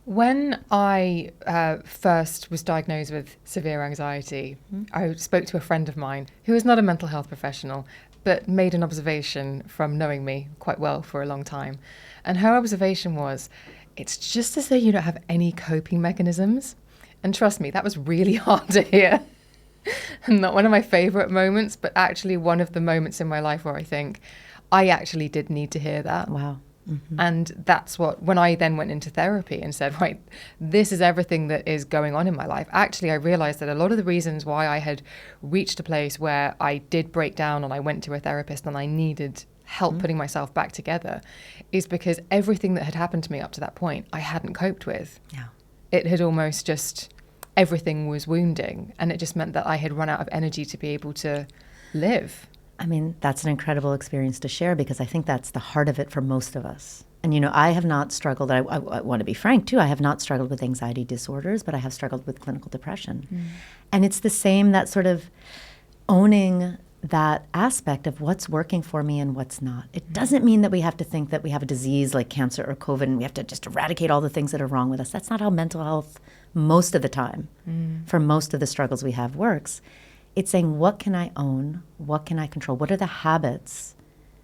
When I first was diagnosed with severe anxiety, I spoke to a friend of mine who is not a mental health professional, but made an observation from knowing me quite well for a long time. And her observation was, it's just as though you don't have any coping mechanisms. And trust me, that was really hard to hear. Not one of my favorite moments, but actually one of the moments in my life where I think I actually did need to hear that. Wow. Mm-hmm. And that's what, when I then went into therapy and said, right, this is everything that is going on in my life. Actually, I realized that a lot of the reasons why I had reached a place where I did break down and I went to a therapist and I needed help putting myself back together is because everything that had happened to me up to that point, I hadn't coped with. Yeah. It had almost just, everything was wounding. And it just meant that I had run out of energy to be able to live. I mean, that's an incredible experience to share because I think that's the heart of it for most of us. And, you know, I have not struggled, I want to be frank too, I have not struggled with anxiety disorders, but I have struggled with clinical depression. And it's the same, that sort of owning that aspect of what's working for me and what's not. It doesn't mean that we have to think that we have a disease like cancer or COVID and we have to just eradicate all the things that are wrong with us. That's not how mental health most of the time, for most of the struggles we have, works. It's saying, what can I own? What can I control? What are the habits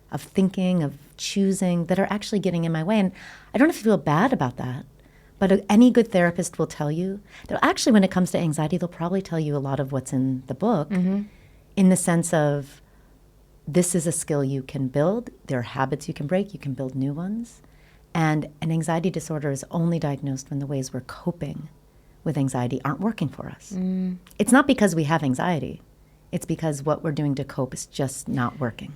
of thinking, of choosing that are actually getting in my way? And I don't have to feel bad about that. But any good therapist will tell you, they'll actually, when it comes to anxiety, they'll probably tell you a lot of what's in the book in the sense of this is a skill you can build. There are habits you can break. You can build new ones. And an anxiety disorder is only diagnosed when the ways we're coping with anxiety aren't working for us. It's not because we have anxiety. It's because what we're doing to cope is just not working.